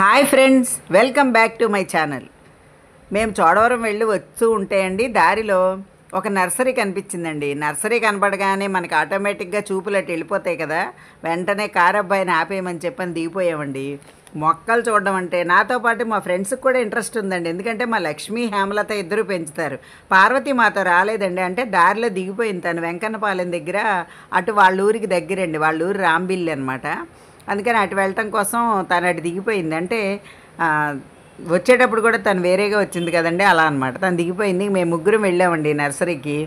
Hi friends, welcome back to my channel. మేము చోడవరం వెళ్ళి వస్తూ ఉంటే అండి దారిలో ఒక నర్సరీ కనిపించిందండి. నర్సరీ కనపడగానే మనకి ఆటోమేటిక్గా చూపులు అటు వెళ్ళిపోతాయి కదా. వెంటనే కారు అబ్బాయిని ఆపేయమని చెప్పని దిగిపోయామండి. మొక్కలు చూడడం అంటే నాతో పాటు మా ఫ్రెండ్స్కి కూడా ఇంట్రెస్ట్ ఉందండి. ఎందుకంటే మా లక్ష్మి హేమలత ఇద్దరు పెంచుతారు. పార్వతి మాతో రాలేదండి. అంటే దారిలో దిగిపోయింది తను వెంకన్నపాలెం దగ్గర. అటు వాళ్ళ ఊరికి దగ్గరండి, వాళ్ళ ఊరు రాంబిల్లి అనమాట. అందుకని అటు వెళ్ళటం కోసం తను అటు దిగిపోయింది. అంటే వచ్చేటప్పుడు కూడా తను వేరేగా వచ్చింది కదండి, అలా అనమాట. తను దిగిపోయింది. మేము ముగ్గురం వెళ్ళామండి నర్సరీకి.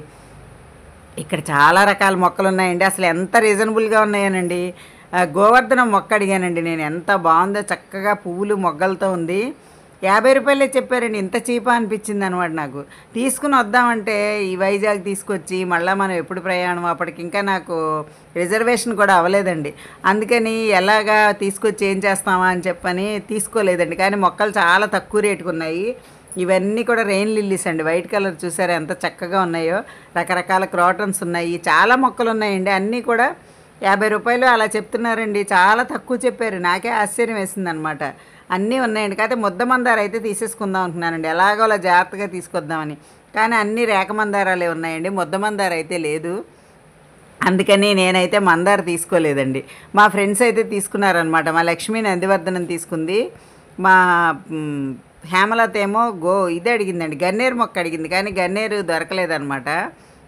ఇక్కడ చాలా రకాల మొక్కలు ఉన్నాయండి. అసలు ఎంత రీజనబుల్గా ఉన్నాయనండి. గోవర్ధనం మొక్క అడిగానండి నేను, ఎంత బాగుందో, చక్కగా పువ్వులు మొగ్గలతో ఉంది. 50 రూపాయలే చెప్పారండి. ఇంత చీపా అనిపించింది అనమాట నాకు. తీసుకుని వద్దామంటే ఈ వైజాగ్ తీసుకొచ్చి మళ్ళీ మనం ఎప్పుడు ప్రయాణం, అప్పటికి ఇంకా నాకు రిజర్వేషన్ కూడా అవ్వలేదండి. అందుకని ఎలాగా తీసుకొచ్చి ఏం చేస్తామా అని చెప్పని తీసుకోలేదండి. కానీ మొక్కలు చాలా తక్కువ రేటుకు ఉన్నాయి. ఇవన్నీ కూడా రెయిన్ లిల్లీస్ అండి. వైట్ కలర్ చూసారా ఎంత చక్కగా ఉన్నాయో. రకరకాల క్రాటన్స్ ఉన్నాయి, చాలా మొక్కలు ఉన్నాయండి. అన్నీ కూడా 50 రూపాయలు అలా చెప్తున్నారండి. చాలా తక్కువ చెప్పారు. నాకే ఆశ్చర్యం వేసింది అనమాట. అన్నీ ఉన్నాయండి. కాకపోతే ముద్ద మందార అయితే తీసేసుకుందాం అనుకున్నానండి, ఎలాగో అలా జాగ్రత్తగా తీసుకొద్దామని. కానీ అన్నీ రేఖ మందారాలే ఉన్నాయండి, ముద్ద మందార అయితే లేదు. అందుకని నేనైతే మందార తీసుకోలేదండి. మా ఫ్రెండ్స్ అయితే తీసుకున్నారనమాట. మా లక్ష్మీ నందివర్ధనం తీసుకుంది, మా హేమలత ఏమో ఇది అడిగిందండి, గన్నేరు మొక్క అడిగింది. కానీ గన్నేరు దొరకలేదనమాట.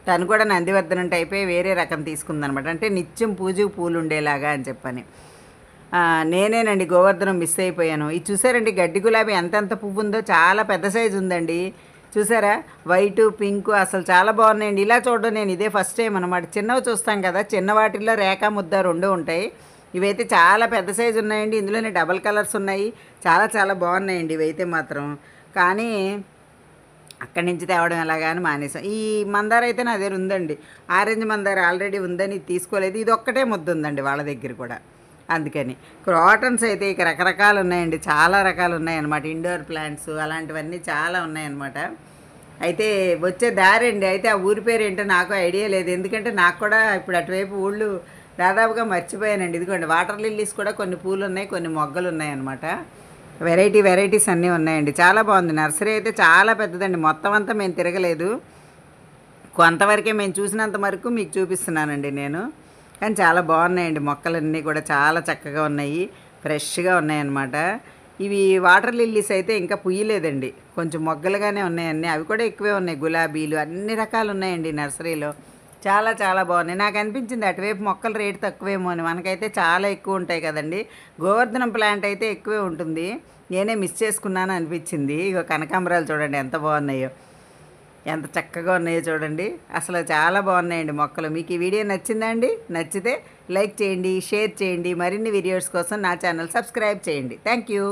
తను కూడా నందివర్ధనం టైపే వేరే రకం తీసుకుందనమాట. అంటే నిత్యం పూజకు పూలు ఉండేలాగా అని చెప్పని. నేనేనండి గోవర్ధనం మిస్ అయిపోయాను. ఇది చూసారండి, గడ్డి గులాబీ ఎంతెంత పువ్వు ఉందో, చాలా పెద్ద సైజు ఉందండి. చూసారా, వైటు పింకు అసలు చాలా బాగున్నాయండి. ఇలా చూడడం నేను ఇదే ఫస్ట్ టైం అనమాట. చిన్నవి చూస్తాం కదా, చిన్న వాటిల్లో రేఖ ముద్ద రెండు ఉంటాయి. ఇవైతే చాలా పెద్ద సైజు ఉన్నాయండి. ఇందులోనే డబల్ కలర్స్ ఉన్నాయి. చాలా చాలా బాగున్నాయండి ఇవైతే మాత్రం. కానీ అక్కడి నుంచి తేవడం ఎలాగా అని మానేసాం. ఈ మందార అయితే నా దగ్గర ఉందండి. ఆరెంజ్ మందార ఆల్రెడీ ఉందని తీసుకోలేదు. ఇది ఒక్కటే ముద్ద ఉందండి వాళ్ళ దగ్గర కూడా. అందుకని క్రాటన్స్ అయితే ఇక రకరకాలు ఉన్నాయండి, చాలా రకాలు ఉన్నాయన్నమాట. ఇండోర్ ప్లాంట్స్ అలాంటివన్నీ చాలా ఉన్నాయన్నమాట. అయితే వచ్చే దారి అండి. అయితే ఆ ఊరి పేరు ఏంటో నాకు ఐడియా లేదు, ఎందుకంటే నాకు కూడా ఇప్పుడు అటువైపు ఊళ్ళు దాదాపుగా మర్చిపోయానండి. ఇదిగోండి వాటర్ లిల్లీస్ కూడా కొన్ని పూలు ఉన్నాయి, కొన్ని మొగ్గలు ఉన్నాయన్నమాట. వెరైటీస్ అన్నీ ఉన్నాయండి. చాలా బాగుంది నర్సరీ అయితే. చాలా పెద్దదండి. మొత్తం అంతా మేము తిరగలేదు, కొంతవరకే మేము చూసినంత వరకు మీకు చూపిస్తున్నానండి నేను. కానీ చాలా బాగున్నాయండి మొక్కలన్నీ కూడా, చాలా చక్కగా ఉన్నాయి, ఫ్రెష్గా ఉన్నాయన్నమాట. ఇవి వాటర్ లిల్లీస్ అయితే ఇంకా పుయ్యలేదండి, కొంచెం మొగ్గలుగానే ఉన్నాయండి. అవి కూడా ఎక్కువే ఉన్నాయి. గులాబీలు అన్ని రకాలు ఉన్నాయండి నర్సరీలో. చాలా చాలా బాగున్నాయి. నాకు అనిపించింది అటువైపు మొక్కల రేటు తక్కువేమో అని. మనకైతే చాలా ఎక్కువ ఉంటాయి కదండి. గోవర్ధనం ప్లాంట్ అయితే ఎక్కువే ఉంటుంది. నేనే మిస్ చేసుకున్నాను అనిపించింది. ఇగో కనకాంబరాలు చూడండి ఎంత బాగున్నాయో, ఎంత చక్కగా ఉన్నాయో చూడండి. అసలు చాలా బాగున్నాయండి మొక్కలు. మీకు ఈ వీడియో నచ్చిందా అండి? నచ్చితే లైక్ చేయండి, షేర్ చేయండి. మరిన్ని వీడియోస్ కోసం నా ఛానల్ సబ్స్క్రైబ్ చేయండి. Thank you.